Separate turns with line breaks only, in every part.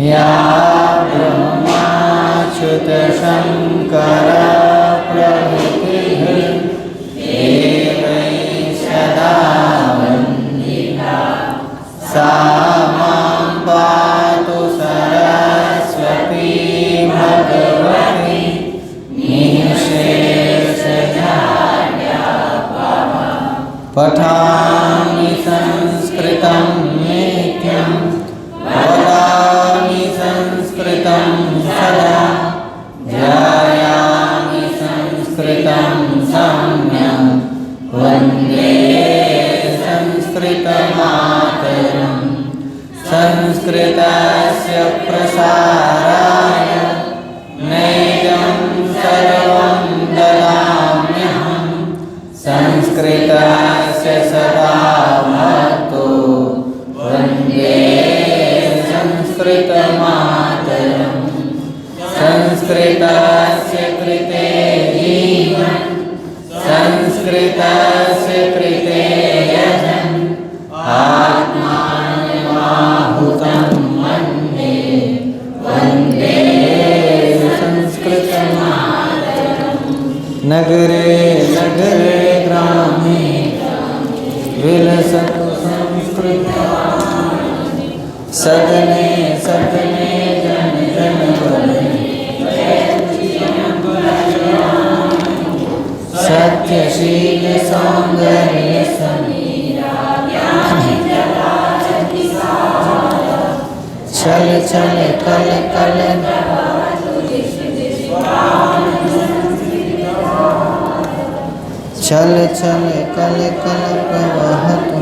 या ब्रह्माच्युतशङ्कर प्रभृतिः देवैः सदा वन्दिता सा मां पातु सरस्वती भगवती निःशेषजाड्यापहा। पठामि संस्कृतं नित्यं वदामि संस्कृतं सदा ध्यायामि संस्कृतं सम्यक् वन्दे संस्कृतमातरम्। संस्कृतस्य प्रसाराय नैजं सर्वं ददाम्यहं संस्कृतस्य सदा भक्तो वन्दे संस्कृतमातरम्। संस्कृतस्य कृते जीवन् संस्कृतस्य कृते यजन् आत्मानमाहुतं मन्ये वन्दे संस्कृतमातरम्। नगरे नगरे ग्रामे विलसतु संस्कृतवाणी सदने सदने जन जन वदने सत्यशील सौंदर्य समीरा छल छल कल कल छल छल कल कल प्रवहतु।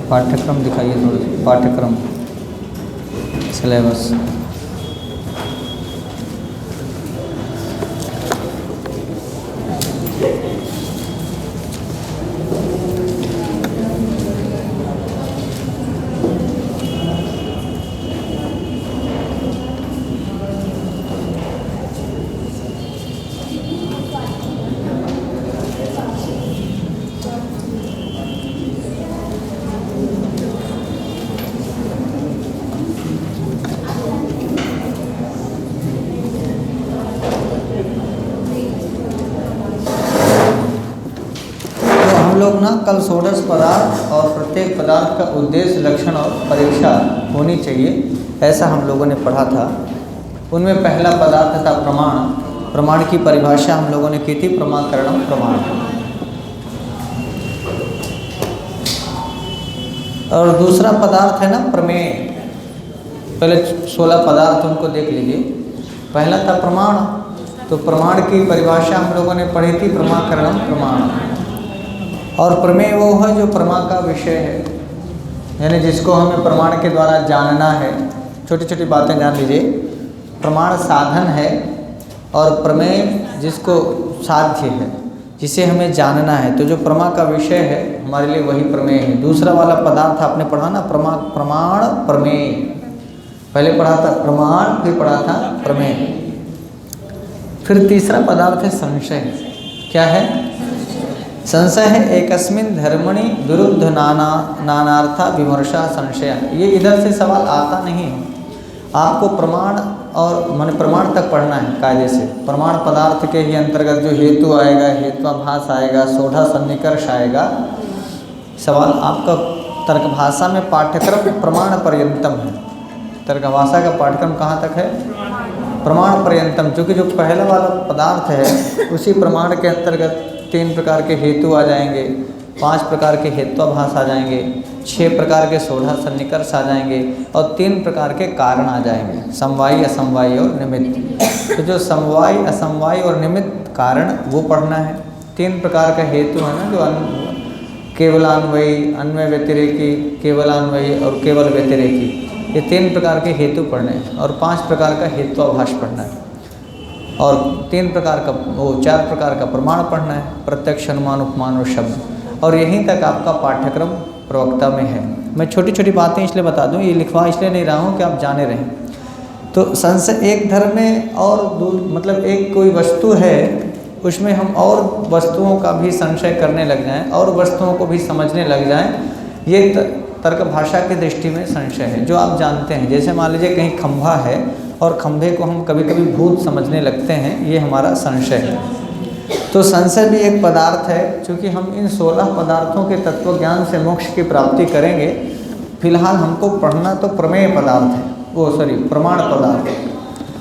पाठ्यक्रम दिखाइए थोड़ा, पाठ्यक्रम सिलेबस। लोग ना कल षोडश पदार्थ और प्रत्येक पदार्थ का उद्देश्य, लक्षण और परीक्षा होनी चाहिए, ऐसा हम लोगों ने पढ़ा था। उनमें पहला पदार्थ था प्रमाण। प्रमाण की परिभाषा हम लोगों ने की थी, प्रमाकरणम प्रमाण। और दूसरा पदार्थ है ना प्रमेय। पहले 16 पदार्थ उनको देख लीजिए। पहला था प्रमाण, तो प्रमाण की परिभाषा हम लोगों ने पढ़ी थी, प्रमाकरणम प्रमाण। और प्रमेय वो है जो प्रमा का विषय है, यानी जिसको हमें प्रमाण के द्वारा जानना है। छोटी छोटी बातें जान लीजिए। प्रमाण साधन है और प्रमेय जिसको साध्य है, जिसे हमें जानना है। तो जो प्रमा का विषय है हमारे लिए वही प्रमेय है। दूसरा वाला पदार्थ आपने पढ़ा ना, प्रमाण प्रमेय। पहले पढ़ा था प्रमाण, फिर पढ़ा था प्रमेय। फिर तीसरा पदार्थ है संशय। क्या है? संशय है एकस्मिन् धर्मणि विरुद्ध नानार्था विमर्शा संशय। ये इधर से सवाल आता नहीं है। आपको प्रमाण और माने प्रमाण तक पढ़ना है कायदे से। प्रमाण पदार्थ के ही अंतर्गत जो हेतु आएगा, हेत्वाभास आएगा, सोढ़ा सन्निकर्ष आएगा। सवाल आपका तर्क भाषा में पाठ्यक्रम प्रमाण पर्यंतम है। तर्क भाषा का पाठ्यक्रम कहाँ तक है? प्रमाण पर्यंतम। चूँकि जो पहला वाला पदार्थ है उसी प्रमाण के अंतर्गत 3 प्रकार के हेतु आ जाएंगे, 5 प्रकार के हेत्वाभास आ जाएंगे, 6 प्रकार के सोढ़ा सन्निकर्ष आ जाएंगे और 3 प्रकार के कारण आ जाएंगे, समवायी, असमवायी और निमित्त। तो जो समवायी, असमवायी और निमित्त कारण वो पढ़ना है। 3 प्रकार का हेतु है ना, जो केवलान्वयी, अन्वय व्यतिरेकी, केवलान्वयी और केवल व्यतिरेकी। ये 3 प्रकार के हेतु पढ़ने हैं और 5 प्रकार का हेत्वाभास पढ़ना है और 3 प्रकार का 4 प्रकार का प्रमाण पढ़ना है, प्रत्यक्ष, अनुमान, उपमान और शब्द। और यहीं तक आपका पाठ्यक्रम प्रवक्ता में है। मैं छोटी छोटी बातें इसलिए बता दूं, ये लिखवा इसलिए नहीं रहा हूं कि आप जाने रहें। तो संशय एक धर्म में और मतलब एक कोई वस्तु है उसमें हम और वस्तुओं का भी संशय करने लग जाएं और वस्तुओं को भी समझने लग जाएं, ये तर्क भाषा की दृष्टि में संशय है। जो आप जानते हैं, जैसे मान लीजिए कहीं खंभा है और खंभे को हम कभी कभी भूत समझने लगते हैं, ये हमारा संशय है। तो संशय भी एक पदार्थ है। चूँकि हम इन 16 पदार्थों के तत्व ज्ञान से मोक्ष की प्राप्ति करेंगे, फिलहाल हमको पढ़ना तो प्रमेय पदार्थ है, प्रमाण पदार्थ है।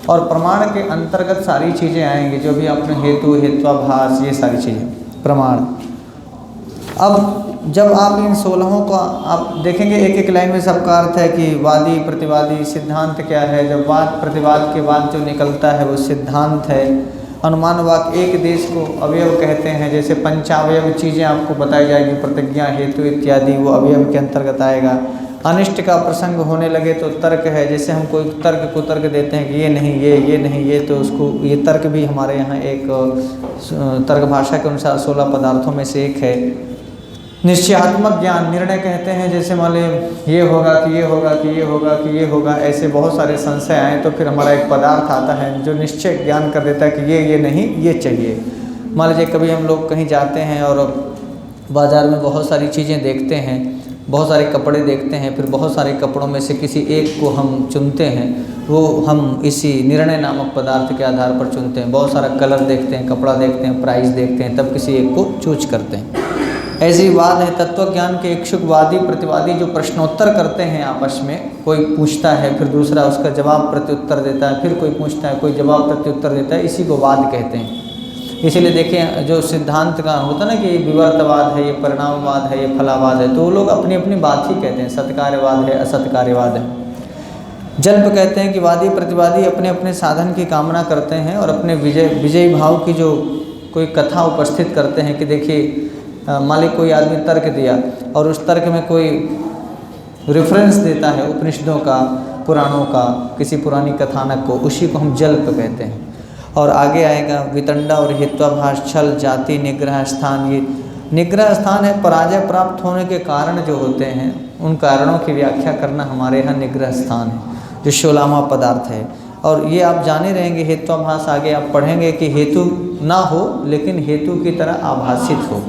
और प्रमाण के अंतर्गत सारी चीज़ें आएंगी, जो भी आपने हेतु, हेत्वाभास, ये सारी चीज़ें प्रमाण। अब जब आप इन 16 को आप देखेंगे, एक एक लाइन में सबका अर्थ है कि वादी प्रतिवादी सिद्धांत क्या है। जब वाद प्रतिवाद के बाद जो निकलता है वो सिद्धांत है। अनुमान वाक्य एक देश को अवयव कहते हैं, जैसे पंचावयव चीज़ें आपको बताई जाएगी, प्रतिज्ञा, हेतु इत्यादि, वो अवयव के अंतर्गत आएगा। अनिष्ट का प्रसंग होने लगे तो तर्क है, जैसे हम कोई तर्क को तर्क देते हैं कि ये नहीं, ये नहीं, ये, तो उसको ये तर्क भी हमारे यहाँ एक तर्क भाषा के अनुसार 16 पदार्थों में से एक है। निश्चयात्मक ज्ञान निर्णय कहते हैं, जैसे मान लीजिए ये होगा कि ये होगा कि ये होगा कि ये होगा, ऐसे बहुत सारे संशय आए तो फिर हमारा एक पदार्थ आता है जो निश्चय ज्ञान कर देता है कि ये नहीं, ये चाहिए। मान लीजिए कभी हम लोग कहीं जाते हैं और बाज़ार में बहुत सारी चीज़ें देखते हैं, बहुत सारे कपड़े देखते हैं, फिर बहुत सारे कपड़ों में से किसी एक को हम चुनते हैं, वो हम इसी निर्णय नामक पदार्थ के आधार पर चुनते हैं। बहुत सारा कलर देखते हैं, कपड़ा देखते हैं, प्राइस देखते हैं, तब किसी एक को चूज करते हैं। ऐसी बात है तत्व ज्ञान के इच्छुक वादी प्रतिवादी जो प्रश्नोत्तर करते हैं आपस में, कोई पूछता है फिर दूसरा उसका जवाब प्रत्युत्तर देता है, फिर कोई पूछता है कोई जवाब प्रत्युत्तर देता है, इसी को वाद कहते हैं। इसीलिए देखिए जो सिद्धांत का होता है ना कि ये विवर्तवाद है, ये परिणामवाद है, ये फलावाद है, तो वो लोग अपनी अपनी बात ही कहते हैं, सत्कार्यवाद है, असत्कार्यवाद है। जल्प कहते हैं कि वादी प्रतिवादी अपने अपने साधन की कामना करते हैं और अपने विजयी भाव की जो कोई कथा उपस्थित करते हैं कि देखिए मालिक कोई आदमी तर्क दिया और उस तर्क में कोई रेफरेंस देता है उपनिषदों का, पुराणों का, किसी पुरानी कथानक को, उसी को हम जल्प कहते हैं। और आगे आएगा वितंडा और हेत्वाभास, छल, जाति, निग्रह स्थान। ये निग्रह स्थान है पराजय प्राप्त होने के कारण जो होते हैं, उन कारणों की व्याख्या करना हमारे यहाँ निग्रह स्थान है, जो 16वां पदार्थ है। और ये आप जाने रहेंगे हेत्वाभास, आगे आप पढ़ेंगे कि हेतु ना हो लेकिन हेतु की तरह आभासित हो,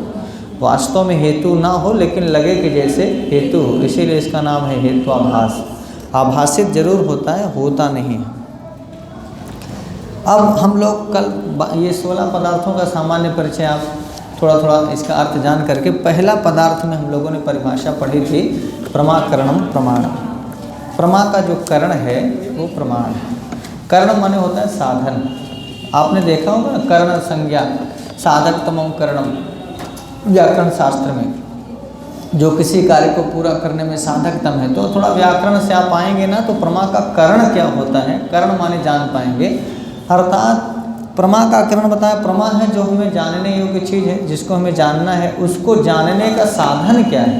वास्तव में हेतु ना हो लेकिन लगे कि जैसे हेतु हो, इसीलिए इसका नाम है हेत्वाभास। आभासित जरूर होता है, होता नहीं है। अब हम लोग कल ये 16 पदार्थों का सामान्य परिचय आप थोड़ा थोड़ा इसका अर्थ जान करके, पहला पदार्थ में हम लोगों ने परिभाषा पढ़ी थी प्रमाकरणम प्रमाण। प्रमा का जो करण है वो प्रमाण है। करण माने होता है साधन। आपने देखा होगा कर्ण संज्ञा, साधकतमम करणम, व्याकरण शास्त्र में जो किसी कार्य को पूरा करने में साधकतम है। तो थोड़ा व्याकरण से आप आएंगे ना तो प्रमा का करण क्या होता है, करण माने जान पाएंगे। अर्थात प्रमा का करण बताया, प्रमा है जो हमें जानने योग्य चीज़ है, जिसको हमें जानना है, उसको जानने का साधन क्या है,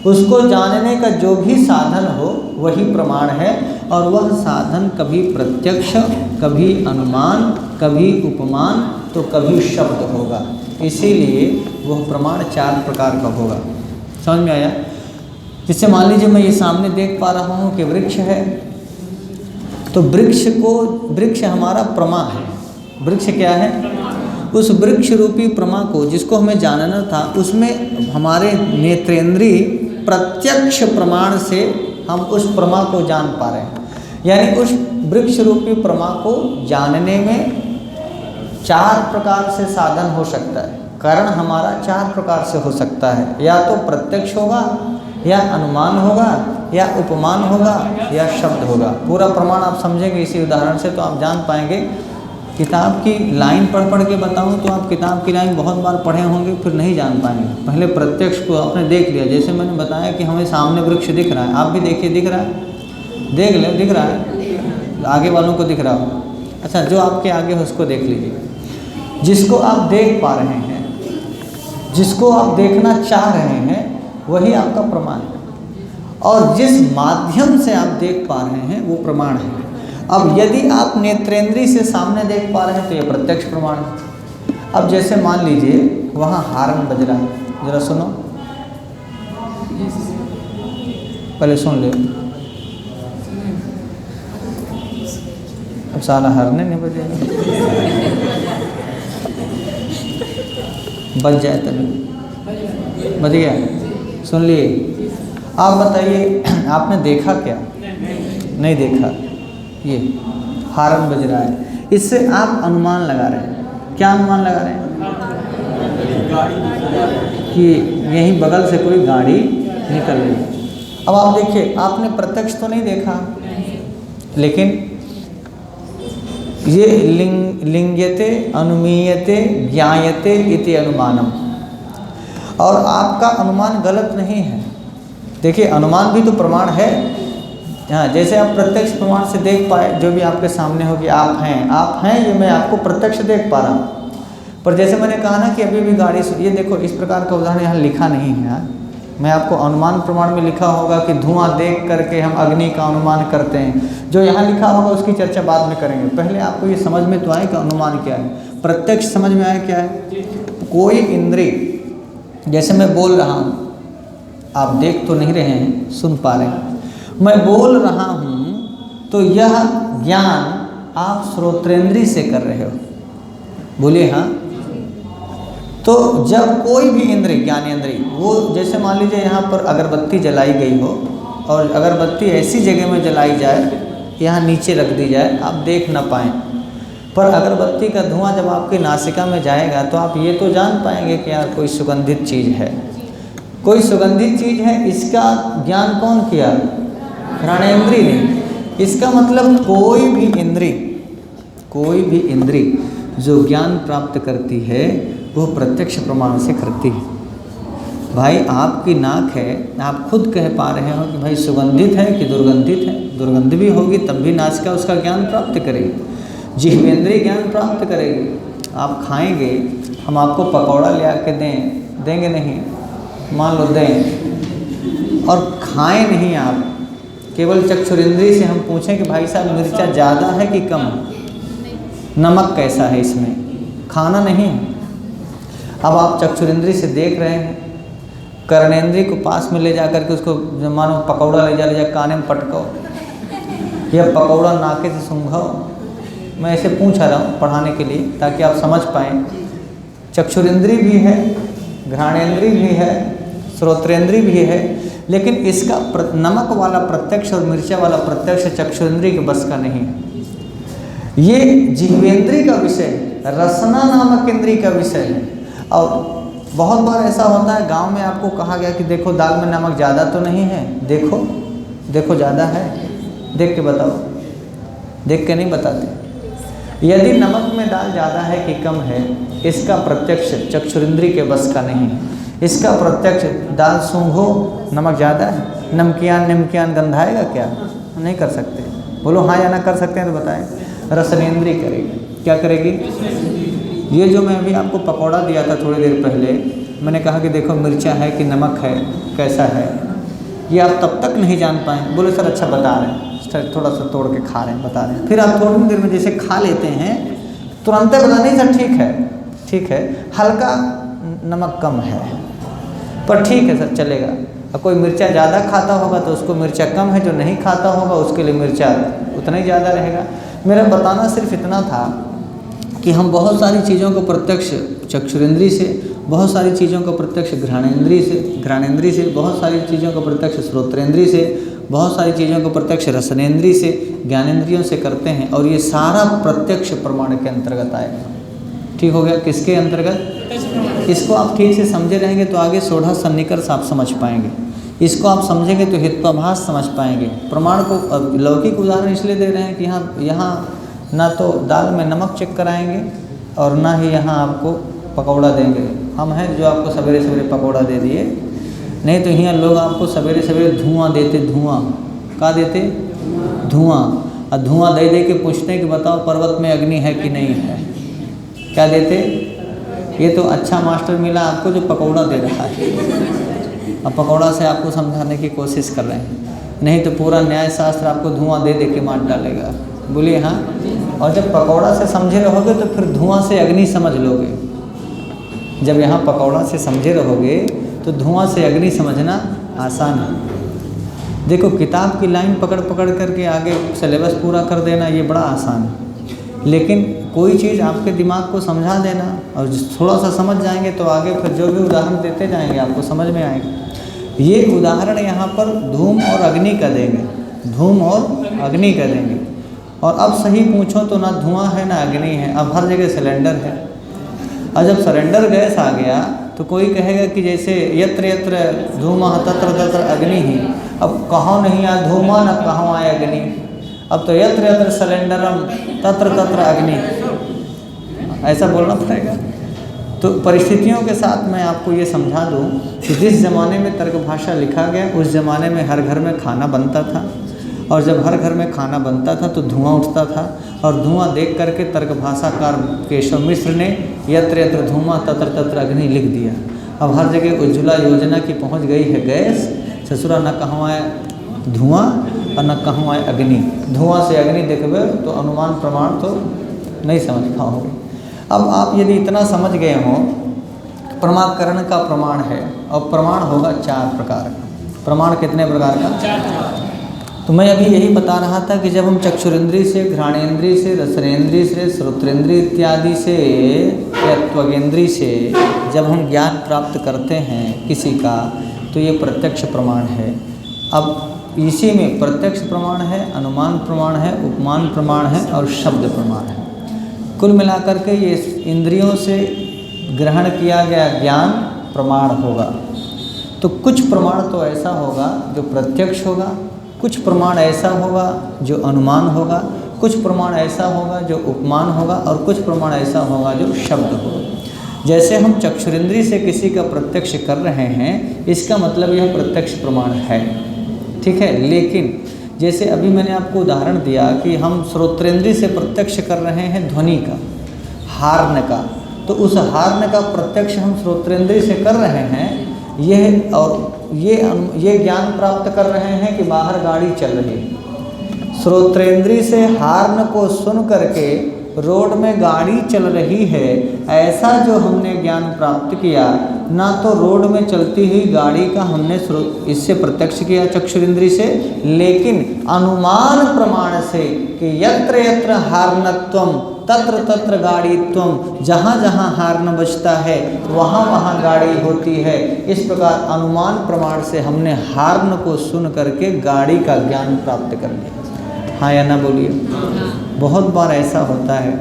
उसको जानने का जो भी साधन हो वही प्रमाण है। और वह साधन कभी प्रत्यक्ष, कभी अनुमान, कभी उपमान, तो कभी शब्द होगा। इसीलिए वह प्रमाण 4 प्रकार का होगा। समझ में आया? जिससे मान लीजिए मैं ये सामने देख पा रहा हूँ कि वृक्ष है, तो वृक्ष हमारा प्रमा है। वृक्ष क्या है? उस वृक्ष रूपी प्रमा को जिसको हमें जानना था, उसमें हमारे नेत्रेंद्रिय प्रत्यक्ष प्रमाण से हम उस प्रमा को जान पा रहे हैं। यानी उस वृक्ष रूपी प्रमा को जानने में 4 प्रकार से साधन हो सकता है। कारण हमारा 4 प्रकार से हो सकता है, या तो प्रत्यक्ष होगा, या अनुमान होगा, या उपमान होगा, या शब्द होगा। पूरा प्रमाण आप समझेंगे इसी उदाहरण से तो आप जान पाएंगे। किताब की लाइन पढ़ पढ़ के बताऊं तो आप किताब की लाइन बहुत बार पढ़े होंगे, फिर नहीं जान पाएंगे। पहले प्रत्यक्ष को आपने देख लिया, जैसे मैंने बताया कि हमें सामने वृक्ष दिख रहा है, आप भी देखिए दिख रहा है, देख ले दिख रहा है, आगे वालों को दिख रहा हो। अच्छा, जो आपके आगे है उसको देख लीजिए। जिसको आप देख पा रहे हैं, जिसको आप देखना चाह रहे हैं, वही आपका प्रमाण है। और जिस माध्यम से आप देख पा रहे हैं वो प्रमाण है। अब यदि आप नेत्रेंद्रिय से सामने देख पा रहे हैं तो ये प्रत्यक्ष प्रमाण है। अब जैसे मान लीजिए वहाँ हारन बज रहा है, जरा सुनो, पहले सुन ले। अब साला हारने नहीं बजेगा। बच जाए तभी। बच गया? सुन लिए? आप बताइए, आपने देखा क्या? नहीं देखा। ये हारन बज रहा है, इससे आप अनुमान लगा रहे हैं। क्या अनुमान लगा रहे हैं? कि यहीं बगल से कोई गाड़ी निकल रही है। अब आप देखिए, आपने प्रत्यक्ष तो नहीं देखा, लेकिन ये लिंग्यते अनुमीयते ज्ञायते इति अनुमानम, और आपका अनुमान गलत नहीं है। देखिए, अनुमान भी तो प्रमाण है। हाँ, जैसे आप प्रत्यक्ष प्रमाण से देख पाए, जो भी आपके सामने हो कि आप हैं, ये मैं आपको प्रत्यक्ष देख पा रहा हूँ। पर जैसे मैंने कहा ना कि अभी भी गाड़ी, ये देखो, इस प्रकार का उदाहरण यहाँ लिखा नहीं है। मैं आपको अनुमान प्रमाण में लिखा होगा कि धुआं देख करके हम अग्नि का अनुमान करते हैं। जो यहाँ लिखा होगा उसकी चर्चा बाद में करेंगे। पहले आपको ये समझ में तो आए कि अनुमान क्या है, प्रत्यक्ष समझ में आए क्या है। कोई इंद्रिय, जैसे मैं बोल रहा हूँ, आप देख तो नहीं रहे हैं, सुन पा रहे हैं। मैं बोल रहा हूँ तो यह ज्ञान आप श्रोत्रेंद्रिय से कर रहे हो। बोलिए हाँ। तो जब कोई भी इंद्रिय, ज्ञानेंद्रिय, वो जैसे मान लीजिए यहाँ पर अगरबत्ती जलाई गई हो, और अगरबत्ती ऐसी जगह में जलाई जाए, यहाँ नीचे रख दी जाए, आप देख ना पाएँ, पर अगरबत्ती का धुआं जब आपकी नासिका में जाएगा तो आप ये तो जान पाएंगे कि यार कोई सुगंधित चीज़ है, कोई सुगंधित चीज़ है। इसका ज्ञान कौन किया? घ्राणेंद्रिय ने। इसका मतलब कोई भी इंद्रिय जो ज्ञान प्राप्त करती है वो प्रत्यक्ष प्रमाण से करती है। भाई, आपकी नाक है, आप खुद कह पा रहे हो कि भाई सुगंधित है कि दुर्गंधित है। दुर्गंध भी होगी तब भी नासिका उसका ज्ञान प्राप्त करेगी, जिह्वेंद्रिय ज्ञान प्राप्त करेगी। आप खाएंगे, हम आपको पकौड़ा ले आके देंगे नहीं, मान लो दें, और खाएं नहीं आप, केवल चक्षुरेंद्रिय से हम पूछें कि भाई साहब मिर्चा ज़्यादा है कि कम, नमक कैसा है इसमें, खाना नहीं। अब आप चक्षुरेंद्रिय से देख रहे हैं, कर्णेंद्रिय को पास में ले जा करके उसको मानो पकौड़ा ले जा काने में पटकाओ, या पकौड़ा नाके से सूंघाओ। मैं ऐसे पूछ रहा हूँ पढ़ाने के लिए ताकि आप समझ पाएँ। चक्षुरेंद्रिय भी है, घ्राणेंद्रिय भी है, श्रोत्रेंद्रिय भी है, लेकिन इसका नमक वाला प्रत्यक्ष और मिर्चा वाला प्रत्यक्ष चक्षुरेंद्रिय के बस का नहीं है। ये जिह्वेंद्रिय का विषय है, रसना नामक इंद्रिय का विषय है। और बहुत बार ऐसा होता है, गांव में आपको कहा गया कि देखो दाल में नमक ज़्यादा तो नहीं है, देखो ज़्यादा है, देख के बताओ। देख के नहीं बताते। यदि नमक में दाल ज़्यादा है कि कम है, इसका प्रत्यक्ष चक्षुरेंद्रिय के बस का नहीं है। इसका प्रत्यक्ष दाल सूंघो, नमक ज़्यादा है, नमकियान गंधाएगा क्या? नहीं कर सकते। बोलो हाँ या ना कर सकते हैं तो बताएं। रसनेंद्रिय करेगी। क्या करेगी? ये जो मैं अभी आपको पकौड़ा दिया था थोड़ी देर पहले, मैंने कहा कि देखो मिर्चा है कि नमक है, कैसा है, ये आप तब तक नहीं जान पाए। बोले सर अच्छा बता रहे हैं, सर थोड़ा सा तोड़ के खा रहे हैं, बता रहे हैं। फिर आप थोड़ी देर में जैसे खा लेते हैं, तुरंत बता नहीं सर ठीक है, हल्का नमक कम है, पर ठीक है सर चलेगा। अब कोई मिर्चा ज़्यादा खाता होगा तो उसको मिर्चा कम है, जो नहीं खाता होगा उसके लिए मिर्चा उतना ही ज़्यादा रहेगा। मेरा बताना सिर्फ इतना था कि हम बहुत सारी चीज़ों को प्रत्यक्ष चक्षुरेंद्रिय से, बहुत सारी चीज़ों को प्रत्यक्ष घ्राणेंद्रिय से, बहुत सारी चीज़ों को प्रत्यक्ष श्रोत्रेंद्रिय से, बहुत सारी चीज़ों को प्रत्यक्ष रसनेंद्रिय से, ज्ञानेंद्रियों से करते हैं, और ये सारा प्रत्यक्ष प्रमाण के अंतर्गत आएगा। ठीक हो गया? किसके अंतर्गत? इसको आप ठीक से समझे रहेंगे तो आगे सोढ़ा सन्निकर्ष आप समझ पाएंगे। इसको आप समझेंगे तो हितवाभास समझ पाएंगे। प्रमाण को लौकिक उदाहरण इसलिए दे रहे हैं कि यहाँ ना तो दाल में नमक चेक कराएंगे और ना ही यहाँ आपको पकौड़ा देंगे। हम हैं जो आपको सवेरे सवेरे पकौड़ा दे दिए, नहीं तो यहाँ लोग आपको सवेरे सवेरे धुआं देते। क्या देते? धुआं। और धुआं दे के पूछते हैं कि बताओ पर्वत में अग्नि है कि नहीं है। क्या देते? ये तो अच्छा मास्टर मिला आपको जो पकौड़ा दे रहा है, अब पकौड़ा से आपको समझाने की कोशिश कर रहे हैं, नहीं तो पूरा न्याय शास्त्र आपको धुआं दे के मार डालेगा। बोलिए हाँ। और जब पकौड़ा से समझे रहोगे तो फिर धुआं से अग्नि समझ लोगे। जब यहाँ पकौड़ा से समझे रहोगे तो धुआं से अग्नि समझना आसान है। देखो किताब की लाइन पकड़ करके आगे सिलेबस पूरा कर देना ये बड़ा आसान है, लेकिन कोई चीज़ आपके दिमाग को समझा देना, और थोड़ा सा समझ जाएंगे तो आगे फिर जो भी उदाहरण देते जाएंगे आपको समझ में आएगा। ये उदाहरण यहाँ पर धूम और अग्नि का देंगे, धूम और अग्नि का देंगे। और अब सही पूछो तो ना धुआं है ना अग्नि है, अब हर जगह सिलेंडर है। और जब सिलेंडर गैस आ गया तो कोई कहेगा कि जैसे यत्र यत्र धूमः तत्र तत्र अग्नि ही, अब कहाँ नहीं आया धूमा न कहाँ आया अग्नि, अब तो यत्र यत्र सिलेंडरम तत्र तत्र अग्नि, ऐसा बोलना पड़ेगा। तो परिस्थितियों के साथ मैं आपको ये समझा दूँ कि जिस ज़माने में तर्क भाषा लिखा गया उस ज़माने में हर घर में खाना बनता था, और जब हर घर में खाना बनता था तो धुआं उठता था, और धुआं देख करके तर्क भाषाकार केशव मिश्र ने यत्र यत्र धूमा तत्र तत्र अग्नि लिख दिया। अब हर जगह उज्ज्वला योजना की पहुंच गई है गैस, ससुरा न कहूँ आए धुआं और न कहूँ आए अग्नि। धुआं से अग्नि देखबे तो अनुमान प्रमाण तो नहीं समझ पाओगे। अब आप यदि इतना समझ गए हों, प्रमाकरण का प्रमाण है, और प्रमाण होगा 4 प्रकार का। प्रमाण कितने प्रकार का? तो मैं अभी यही बता रहा था कि जब हम चक्षुरेंद्रिय से, घ्राणेंद्रिय से, रसनेंद्रिय से, श्रोत्रेंद्रिय इत्यादि से या त्वगेंद्रिय से जब हम ज्ञान प्राप्त करते हैं किसी का, तो ये प्रत्यक्ष प्रमाण है। अब इसी में प्रत्यक्ष प्रमाण है, अनुमान प्रमाण है, उपमान प्रमाण है और शब्द प्रमाण है। कुल मिलाकर के ये इंद्रियों से ग्रहण किया गया ज्ञान प्रमाण होगा। तो कुछ प्रमाण तो ऐसा होगा जो प्रत्यक्ष होगा, कुछ प्रमाण ऐसा होगा जो अनुमान होगा, कुछ प्रमाण ऐसा होगा जो उपमान होगा, और कुछ प्रमाण ऐसा होगा जो शब्द होगा। जैसे हम चक्षुरेंद्रिय से किसी का प्रत्यक्ष कर रहे हैं, इसका मतलब यह प्रत्यक्ष प्रमाण है, ठीक है। लेकिन जैसे अभी मैंने आपको उदाहरण दिया कि हम श्रोत्रेंद्रिय से प्रत्यक्ष कर रहे हैं ध्वनि का, हार्न का, तो उस हार्न का प्रत्यक्ष हम श्रोत्रेंद्रिय से कर रहे हैं, यह और ये ज्ञान प्राप्त कर रहे हैं कि बाहर गाड़ी चल रही है। श्रोत्रेंद्रिय से हार्न को सुन करके रोड में गाड़ी चल रही है, ऐसा जो हमने ज्ञान प्राप्त किया, ना तो रोड में चलती हुई गाड़ी का हमने इससे प्रत्यक्ष किया चक्षुरेंद्रिय से, लेकिन अनुमान प्रमाण से कि यत्र यत्र हार्नत्वम तत्र तत्र गाड़ीत्वम, जहाँ जहाँ हार्न बजता है वहाँ वहाँ गाड़ी होती है। इस प्रकार अनुमान प्रमाण से हमने हार्न को सुन करके गाड़ी का ज्ञान प्राप्त कर लिया। हाँ या ना बोलिए। बहुत बार ऐसा होता है,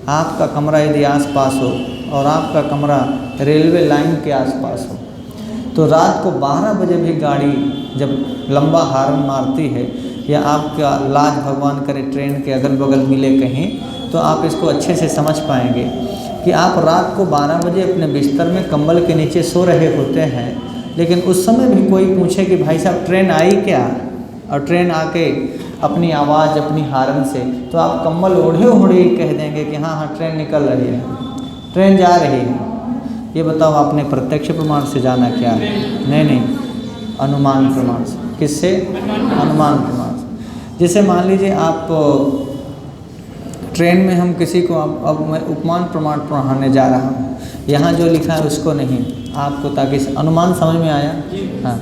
आपका कमरा यदि आसपास हो और आपका कमरा रेलवे लाइन के आसपास हो, तो रात को 12 बजे भी गाड़ी जब लंबा हार्न मारती है, या आपका लाज भगवान करे ट्रेन के अगल बगल मिले कहीं, तो आप इसको अच्छे से समझ पाएंगे कि आप रात को 12 बजे अपने बिस्तर में कंबल के नीचे सो रहे होते हैं, लेकिन उस समय भी कोई पूछे कि भाई साहब ट्रेन आई क्या, और ट्रेन आके अपनी आवाज़ अपनी हार्न से, तो आप कंबल ओढ़े ओढ़े कह देंगे कि हाँ हाँ ट्रेन निकल रही है, ट्रेन जा रही है। ये बताओ आपने प्रत्यक्ष प्रमाण से जाना क्या है? नहीं, अनुमान प्रमाण से। किससे? अनुमान प्रमाण से। जैसे मान लीजिए आप ट्रेन में हम किसी को, अब मैं उपमान प्रमाण पढ़ाने जा रहा हूँ, यहाँ जो लिखा है उसको नहीं, आपको ताकि अनुमान समझ में आया, हाँ,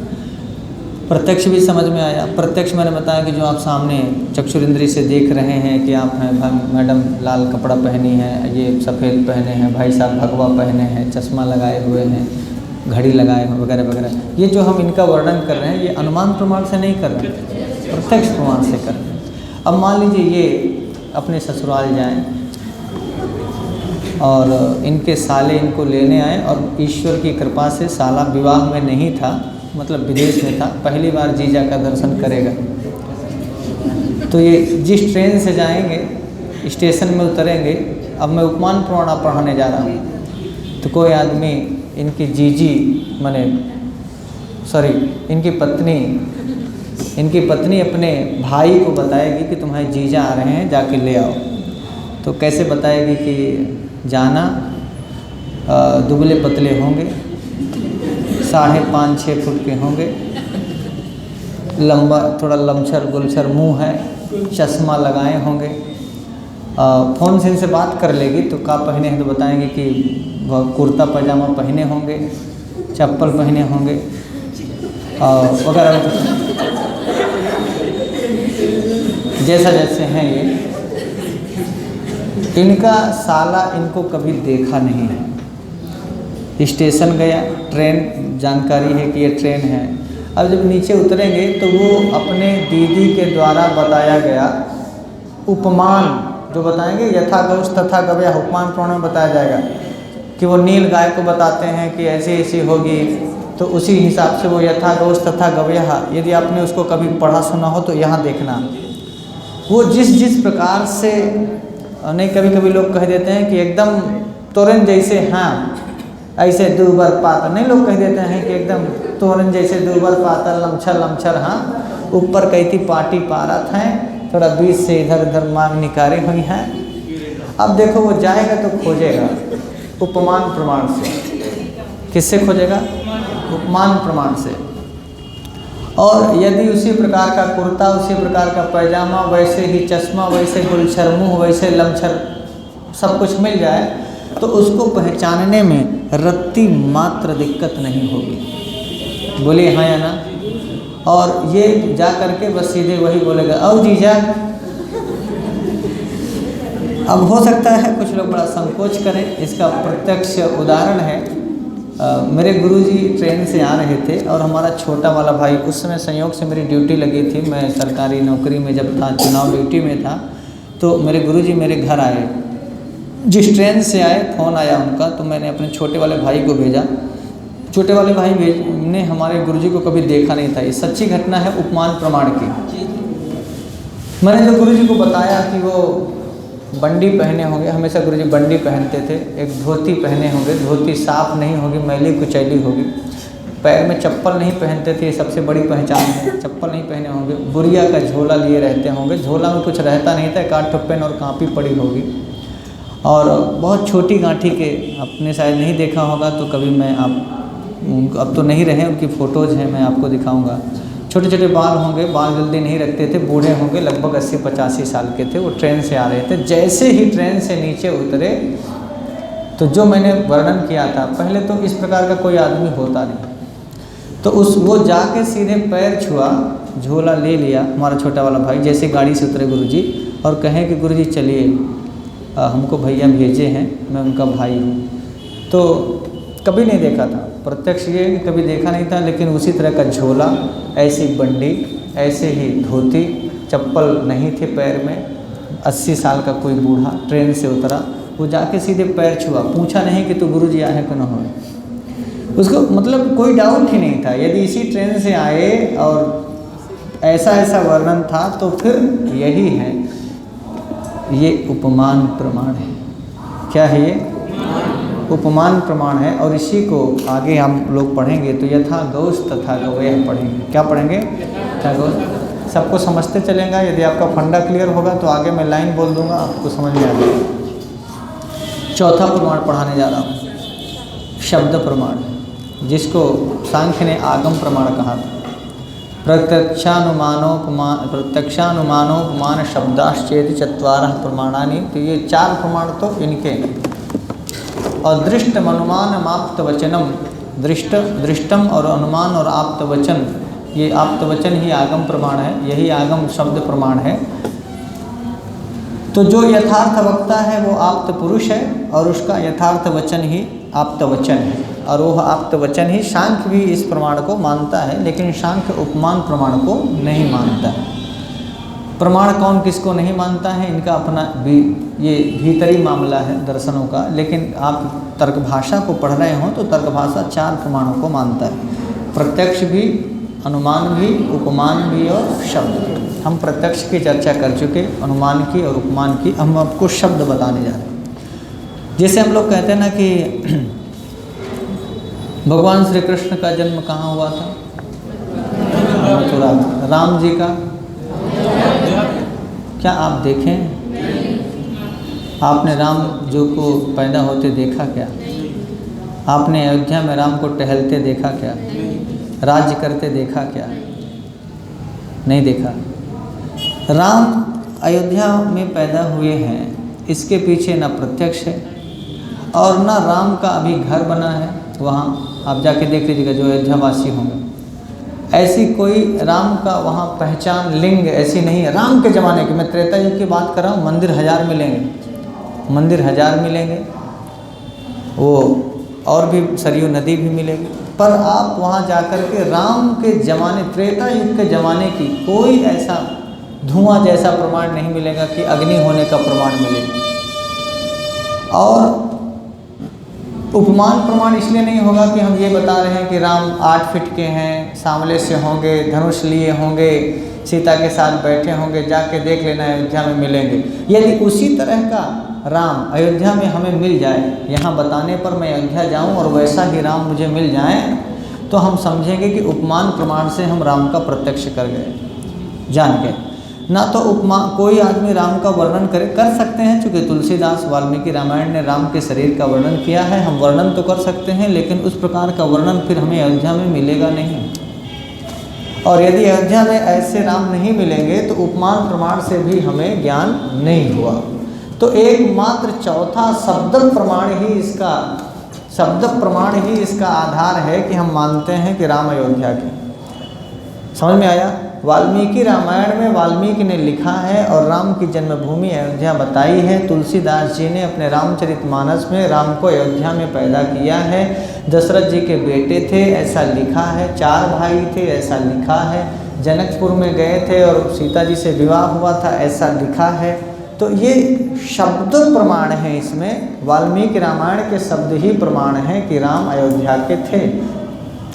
प्रत्यक्ष भी समझ में आया। प्रत्यक्ष मैंने बताया कि जो आप सामने चक्षुरेंद्रिय से देख रहे हैं कि आप हैं मैडम लाल कपड़ा पहनी है, ये सफ़ेद पहने हैं, भाई साहब भगवा पहने हैं, चश्मा लगाए हुए हैं, घड़ी लगाए हुए वगैरह वगैरह, ये जो हम इनका वर्णन कर रहे हैं ये अनुमान प्रमाण से नहीं कर रहे, प्रत्यक्ष प्रमाण से कर रहे हैं। अब मान लीजिए ये अपने ससुराल जाएं और इनके साले इनको लेने आए, और ईश्वर की कृपा से साला विवाह में नहीं था, मतलब विदेश में था, पहली बार जीजा का दर्शन करेगा। तो ये जिस ट्रेन से जाएंगे स्टेशन में उतरेंगे, अब मैं उपमान प्रमाण पढ़ाने जा रहा हूँ, तो कोई आदमी इनकी जीजी इनकी पत्नी अपने भाई को बताएगी कि तुम्हारे जीजा आ रहे हैं, जाके ले आओ। तो कैसे बताएगी कि जाना, दुबले पतले होंगे, 5.5-6 फुट के होंगे, लंबा थोड़ा लमसर गुलसर मुंह है, चश्मा लगाए होंगे। फ़ोन से इनसे बात कर लेगी तो क्या पहने हैं, तो बताएंगे कि वह कुर्ता पजामा पहने होंगे, चप्पल पहने होंगे वगैरह, जैसा जैसे हैं ये। इनका साला इनको कभी देखा नहीं है। स्टेशन गया, ट्रेन, जानकारी है कि ये ट्रेन है। अब जब नीचे उतरेंगे तो वो अपने दीदी के द्वारा बताया गया उपमान जो बताएंगे, यथा गौश तथा गव्या, उपमान प्रमाण में बताया जाएगा कि वो नील गाय को बताते हैं कि ऐसी ऐसी होगी, तो उसी हिसाब से वो यथा गौश तथा गव्या, यदि आपने उसको कभी पढ़ा सुना हो तो यहाँ देखना। वो जिस प्रकार से, नहीं कभी कभी लोग कह देते हैं कि एकदम तोरन जैसे, हाँ ऐसे दूबर पातर, नहीं लोग कह देते हैं कि एकदम तोरन जैसे दूबर पातर लमछर लमछर, हाँ ऊपर कहती पाटी पारत हैं, थोड़ा बीच से इधर उधर मांग निकारे हुई हैं। अब देखो वो जाएगा तो खोजेगा उपमान प्रमाण से। किससे खोजेगा? उपमान प्रमाण से। और यदि उसी प्रकार का कुर्ता, उसी प्रकार का पैजामा, वैसे ही चश्मा, वैसे गुलछर मुँह, वैसे लमछर सब कुछ मिल जाए तो उसको पहचानने में रत्ती मात्र दिक्कत नहीं होगी। बोलिए हाँ या ना? और ये जा करके बस सीधे वही बोलेगा, आओ जीजा। अब हो सकता है कुछ लोग बड़ा संकोच करें, इसका प्रत्यक्ष उदाहरण है। मेरे गुरुजी ट्रेन से आ रहे थे और हमारा छोटा वाला भाई, उस समय संयोग से मेरी ड्यूटी लगी थी, मैं सरकारी नौकरी में जब था, चुनाव ड्यूटी में था, तो मेरे गुरुजी मेरे घर आए। जिस ट्रेन से आए फ़ोन आया उनका, तो मैंने अपने छोटे वाले भाई को भेजा। छोटे वाले भाई ने हमारे गुरुजी को कभी देखा नहीं था। ये सच्ची घटना है उपमान प्रमाण की। मैंने जो गुरुजी को बताया कि वो बंडी पहने होंगे, हमेशा गुरुजी बंडी पहनते थे, एक धोती पहने होंगे, धोती साफ नहीं होगी, मैली कुचैली होगी, पैर में चप्पल नहीं पहनते थे, सबसे बड़ी पहचान है, चप्पल नहीं पहने होंगे, बुरिया का झोला लिए रहते होंगे, झोला में कुछ रहता नहीं था, एक आठ पेन और कापी पड़ी होगी, और बहुत छोटी गांठी के, आपने शायद नहीं देखा होगा तो कभी मैं अब तो नहीं रहे, उनकी फ़ोटोज़ हैं, मैं आपको दिखाऊंगा। छोटे छोटे बाल होंगे, बाल जल्दी नहीं रखते थे, बूढ़े होंगे, लगभग 80-85 साल के थे। वो ट्रेन से आ रहे थे। जैसे ही ट्रेन से नीचे उतरे तो जो मैंने वर्णन किया था, पहले तो इस प्रकार का कोई आदमी होता नहीं, तो वो जाके सीधे पैर छुआ, झोला ले लिया हमारा छोटा वाला भाई। जैसे गाड़ी से उतरे गुरुजी और कहें कि गुरुजी चलिए, हमको भैया भेजे हैं, मैं उनका भाई हूँ। तो कभी नहीं देखा था, प्रत्यक्ष ये कि कभी देखा नहीं था, लेकिन उसी तरह का झोला, ऐसी बंडी, ऐसे ही धोती, चप्पल नहीं थे पैर में। 80 साल का कोई बूढ़ा ट्रेन से उतरा, वो जाके सीधे पैर छुआ, पूछा नहीं कि तू गुरुजी आए कि न हो। उसको मतलब कोई डाउट ही नहीं था, यदि इसी ट्रेन से आए और ऐसा ऐसा वर्णन था तो फिर यही है, ये उपमान प्रमाण है। क्या है ये? उपमान प्रमाण है। और इसी को आगे हम लोग पढ़ेंगे तो यथा गौश तथा गव्यः पढ़ेंगे। क्या पढ़ेंगे? यथा गौश। सबको समझते चलेगा। यदि आपका फंडा क्लियर होगा तो आगे मैं लाइन बोल दूंगा, आपको समझ में आ जाएगा। चौथा प्रमाण पढ़ाने जा रहा हूँ, शब्द प्रमाण, जिसको सांख्य ने आगम प्रमाण कहा था। प्रत्यक्षानुमानोपमान शब्दाश्चेति चत्वारः प्रमाणानि। तो ये 4 प्रमाण तो इनके। और दृष्टम अनुमानम आप्त वचनम, दृष्टम और अनुमान और आप्त वचन, ये आप्त वचन ही आगम प्रमाण है, यही आगम शब्द प्रमाण है। तो जो यथार्थ वक्ता है वो आप्त पुरुष है और उसका यथार्थ वचन ही आप्त वचन है, और वो आप्त वचन ही सांख्य भी इस प्रमाण को मानता है, लेकिन सांख्य उपमान प्रमाण को नहीं मानता है। प्रमाण कौन किसको नहीं मानता है, इनका अपना भी ये भीतरी मामला है दर्शनों का। लेकिन आप तर्क भाषा को पढ़ रहे हो तो तर्क भाषा 4 प्रमाणों को मानता है, प्रत्यक्ष भी, अनुमान भी, उपमान भी और शब्द भी। हम प्रत्यक्ष की चर्चा कर चुके, अनुमान की और उपमान की। हम आपको शब्द बताने जा रहे हैं। जैसे हम लोग कहते हैं ना कि भगवान श्री कृष्ण का जन्म कहाँ हुआ था? मथुरा। राम जी का क्या आप देखें? आपने राम जो को पैदा होते देखा क्या? आपने अयोध्या में राम को टहलते देखा क्या? राज्य करते देखा क्या? नहीं देखा। राम अयोध्या में पैदा हुए हैं, इसके पीछे ना प्रत्यक्ष है और ना राम का अभी घर बना है। वहाँ आप जाके देख लीजिएगा, जो अयोध्यावासी होंगे, ऐसी कोई राम का वहाँ पहचान लिंग ऐसी नहीं है। राम के ज़माने की, मैं त्रेता युग की बात कर रहा हूँ, मंदिर 1000 मिलेंगे, मंदिर 1000 मिलेंगे, वो और भी सरयू नदी भी मिलेगी, पर आप वहाँ जाकर के राम के ज़माने, त्रेता युग के ज़माने की कोई ऐसा धुआं जैसा प्रमाण नहीं मिलेगा कि अग्नि होने का प्रमाण मिलेगा। और उपमान प्रमाण इसलिए नहीं होगा कि हम ये बता रहे हैं कि राम 8 फीट के हैं, सांवले से होंगे, धनुष लिए होंगे, सीता के साथ बैठे होंगे, जाके देख लेना अयोध्या में मिलेंगे। यदि उसी तरह का राम अयोध्या में हमें मिल जाए, यहाँ बताने पर मैं अयोध्या जाऊँ और वैसा ही राम मुझे मिल जाए, तो हम समझेंगे कि उपमान प्रमाण से हम राम का प्रत्यक्ष कर गए, जान गए। ना तो उपमा कोई आदमी राम का वर्णन कर सकते हैं, चूँकि तुलसीदास वाल्मीकि रामायण ने राम के शरीर का वर्णन किया है, हम वर्णन तो कर सकते हैं, लेकिन उस प्रकार का वर्णन फिर हमें अयोध्या में मिलेगा नहीं। और यदि अयोध्या में ऐसे राम नहीं मिलेंगे तो उपमान प्रमाण से भी हमें ज्ञान नहीं हुआ। तो एकमात्र चौथा शब्द प्रमाण ही इसका आधार है कि हम मानते हैं कि राम अयोध्या के। समझ में आया? वाल्मीकि रामायण में वाल्मीकि ने लिखा है और राम की जन्मभूमि अयोध्या बताई है। तुलसीदास जी ने अपने रामचरितमानस में राम को अयोध्या में पैदा किया है। दशरथ जी के बेटे थे, ऐसा लिखा है। 4 भाई थे, ऐसा लिखा है। जनकपुर में गए थे और सीता जी से विवाह हुआ था, ऐसा लिखा है। तो ये शब्द प्रमाण है, इसमें वाल्मीकि रामायण के शब्द ही प्रमाण हैं कि राम अयोध्या के थे।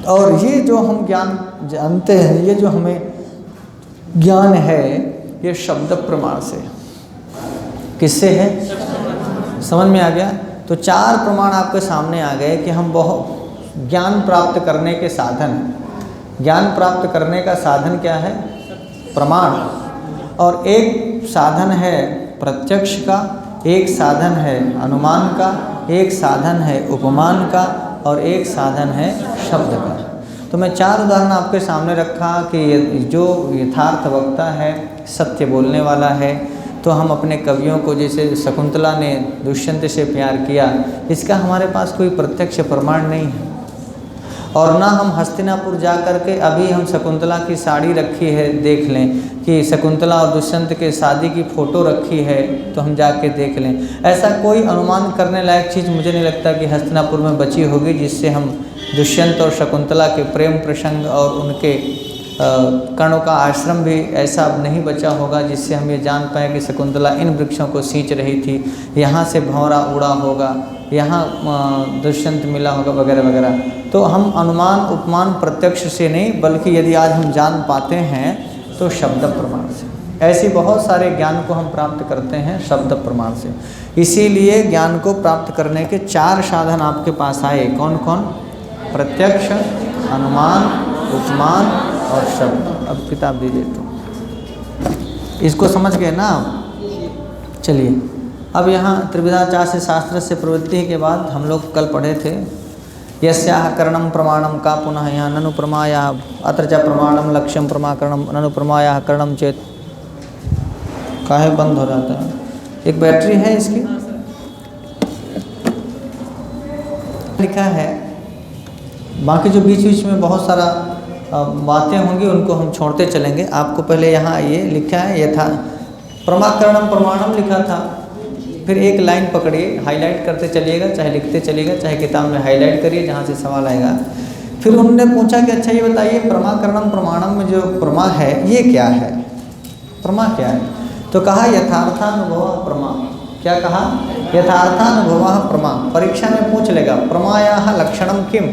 और ये जो हम ज्ञान जानते हैं, ये जो हमें ज्ञान है, ये शब्द प्रमाण से। किससे है? समझ में आ गया? तो 4 प्रमाण आपके सामने आ गए कि हम बहुत ज्ञान प्राप्त करने के साधन। ज्ञान प्राप्त करने का साधन क्या है? प्रमाण। और एक साधन है प्रत्यक्ष का, एक साधन है अनुमान का, एक साधन है उपमान का, और एक साधन है शब्द का। तो मैं 4 उदाहरण आपके सामने रखा कि जो यथार्थ वक्ता है, सत्य बोलने वाला है, तो हम अपने कवियों को, जैसे शकुंतला ने दुष्यंत से प्यार किया, इसका हमारे पास कोई प्रत्यक्ष प्रमाण नहीं है। और ना हम हस्तिनापुर जा कर के अभी हम शकुंतला की साड़ी रखी है देख लें कि शकुंतला और दुष्यंत के शादी की फ़ोटो रखी है, तो हम जाके देख लें। ऐसा कोई अनुमान करने लायक चीज़ मुझे नहीं लगता कि हस्तिनापुर में बची होगी, जिससे हम दुष्यंत और शकुंतला के प्रेम प्रसंग और उनके कर्णों का आश्रम भी ऐसा नहीं बचा होगा जिससे हम ये जान पाएँ कि शकुंतला इन वृक्षों को सींच रही थी, यहाँ से भंवरा उड़ा होगा, यहाँ दुष्यंत मिला होगा, वगैरह वगैरह। तो हम अनुमान उपमान प्रत्यक्ष से नहीं, बल्कि यदि आज हम जान पाते हैं तो शब्द प्रमाण से। ऐसे बहुत सारे ज्ञान को हम प्राप्त करते हैं शब्द प्रमाण से। इसीलिए ज्ञान को प्राप्त करने के 4 साधन आपके पास आए। कौन कौन? प्रत्यक्ष, अनुमान, उपमान और शब्द। अब किताब दीजिए। तो इसको समझ गए ना आप? चलिए, अब यहाँ त्रिविधाचार्य शास्त्र से प्रवृत्ति के बाद हम लोग कल पढ़े थे यस्याह करणम प्रमाणम का पुनः यहाँ ननु प्रमाया अत्र च प्रमाणम लक्ष्यम प्रमाकरणम ननु प्रमाया करणम चेत। काहे बंद हो जाता है? एक बैटरी है इसकी, लिखा है। बाकी जो बीच बीच में बहुत सारा बातें होंगी उनको हम छोड़ते चलेंगे। आपको पहले यहाँ ये लिखा है यथा प्रमाकरणम प्रमाणम लिखा था, फिर एक लाइन पकड़िए, हाईलाइट करते चलिएगा, चाहे लिखते चलिएगा, चाहे किताब में हाईलाइट करिए जहाँ से सवाल आएगा। फिर उन्होंने पूछा कि अच्छा ये बताइए प्रमाकरणम प्रमाणम में जो प्रमा है ये क्या है? प्रमा क्या है? तो कहा यथार्थानुभव प्रमा। क्या कहा? यथार्थानुभव प्रमा। परीक्षा में पूछ लेगा प्रमायाः लक्षणम किम,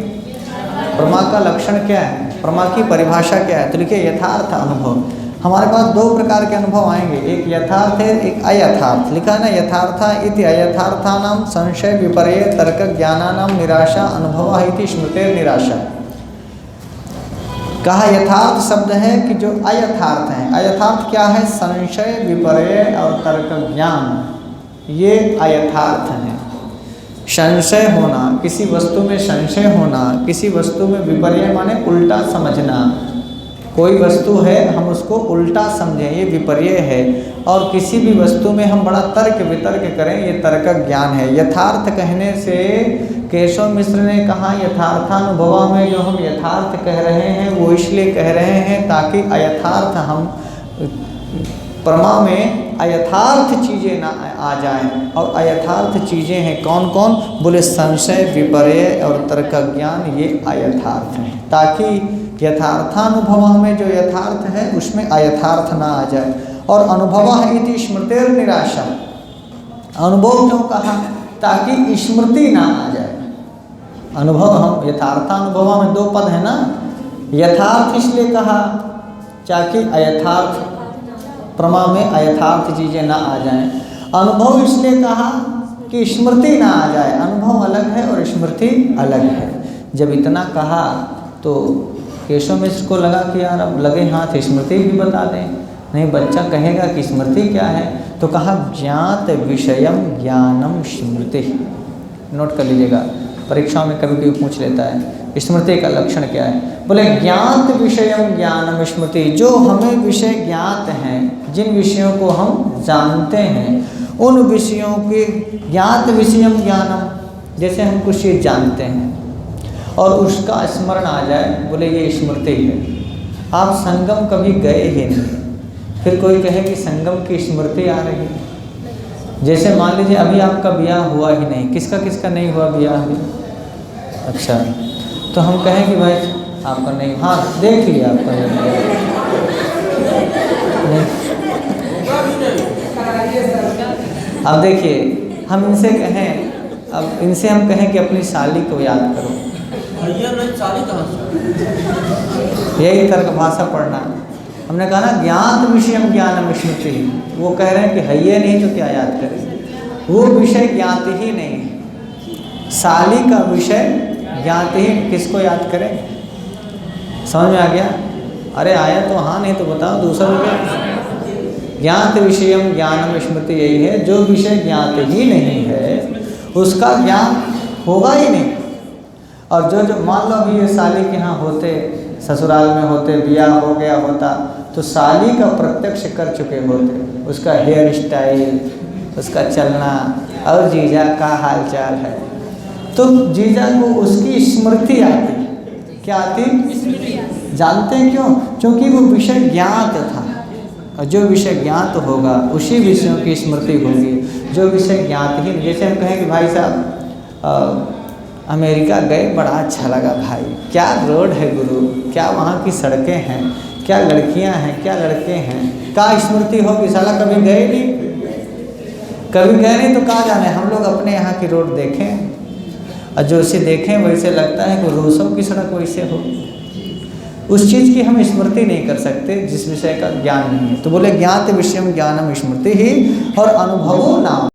प्रमा का लक्षण क्या है, प्रमा की परिभाषा क्या है? तो लिखिए यथार्थ अनुभव। हमारे पास 2 प्रकार के अनुभव आएंगे, एक यथार्थ है, एक अयथार्थ। लिखा है ना यथार्था इति अयथार्थानाम संशय विपर्य तर्क ज्ञानानाम निराशा अनुभव इति स्मृतेर निराशा। कहा यथार्थ शब्द है कि जो अयथार्थ है। अयथार्थ क्या है? संशय विपर्य और तर्क ज्ञान, ये अयथार्थ है। संशय होना, किसी वस्तु में संशय होना, किसी वस्तु में विपर्य माने उल्टा समझना। कोई वस्तु है हम उसको उल्टा समझें, ये विपर्य है। और किसी भी वस्तु में हम बड़ा तर्क वितर्क करें, ये तर्क ज्ञान है। यथार्थ कहने से केशव मिश्र ने कहा यथार्थानुभव में जो हम यथार्थ कह रहे हैं वो इसलिए कह रहे हैं ताकि अयथार्थ हम प्रमा में अयथार्थ चीज़ें ना आ जाएं। और अयथार्थ चीज़ें हैं कौन कौन? बोले संशय, विपर्य और तर्क ज्ञान, ये अयथार्थ हैं, ताकि यथार्थानुभव में जो यथार्थ है उसमें अयथार्थ ना आ जाए। और अनुभव इति स्मृतिर निराशा, अनुभव क्यों कहा? ताकि स्मृति ना आ जाए। अनुभव, हम यथार्थानुभव में दो पद है ना, यथार्थ इसलिए कहा ताकि अयथार्थ, प्रमा में अयथार्थ चीज़ें ना आ जाएं। अनुभव इसलिए कहा कि स्मृति ना आ जाए। अनुभव अलग है और स्मृति अलग है। जब इतना कहा तो केशव मिश्र को लगा कि यार अब लगे हाथ स्मृति भी बता दें। नहीं, बच्चा कहेगा कि स्मृति क्या है, तो कहा ज्ञात विषयम ज्ञानम स्मृति। नोट कर लीजिएगा, परीक्षाओं में कभी कभी पूछ लेता है स्मृति का लक्षण क्या है। बोले ज्ञात विषयम ज्ञानम स्मृति, जो हमें विषय ज्ञात हैं, जिन विषयों को हम जानते हैं, उन विषयों के ज्ञात विषयम ज्ञानम, जैसे हम कुछ चीज़ जानते हैं और उसका स्मरण आ जाए, बोले ये स्मृति है। आप संगम कभी गए ही नहीं, फिर कोई कहे कि संगम की स्मृति आ रही है। जैसे मान लीजिए अभी आपका ब्याह हुआ ही नहीं, किसका किसका नहीं हुआ ब्याह अभी? अच्छा, तो हम कहें कि भाई आपका नहीं, हाँ देख लिया आपका नहीं। अब देखिए, हम इनसे कहें, अब इनसे हम कहें कि अपनी साली को याद करो, यही तर्क भाषा पढ़ना। हमने कहा ना ज्ञात विषयम ज्ञानम स्मृति, वो कह रहे हैं कि है नहीं तो क्या याद करें, वो विषय ज्ञात ही नहीं है। साली का विषय ज्ञात ही, किसको याद करें? समझ में आ गया? अरे आया तो हाँ, नहीं तो बताओ दूसरा क्या? ज्ञात विषयम ज्ञानम स्मृति यही है, जो विषय ज्ञात ही नहीं है उसका ज्ञान होगा ही नहीं। और जो मान लो अभी ये साली के यहाँ होते, ससुराल में होते, ब्याह हो गया होता, तो साली का प्रत्यक्ष कर चुके होते, उसका हेयर स्टाइल, उसका चलना, और जीजा का हालचाल है, तो जीजा को उसकी स्मृति आती। क्या आती? जानते हैं क्यों? क्योंकि वो विषय ज्ञात था, और जो विषय ज्ञात होगा उसी विषयों की स्मृति होगी। जो विषय ज्ञात ही, जैसे हम कहें कि भाई साहब अमेरिका गए, बड़ा अच्छा लगा भाई, क्या रोड है गुरु, क्या वहाँ की सड़कें हैं, क्या लड़कियाँ हैं, क्या लड़के हैं, का स्मृति होगी। साला कभी गए नहीं, कभी गए नहीं तो कहाँ जाने। हम लोग अपने यहाँ की रोड देखें और जो उसे देखें वैसे लगता है कि रूसों की सड़क वैसे हो। उस चीज़ की हम स्मृति नहीं कर सकते जिस विषय का ज्ञान नहीं है। तो बोले ज्ञात विषयम ज्ञानम स्मृति ही, और अनुभवो नाम।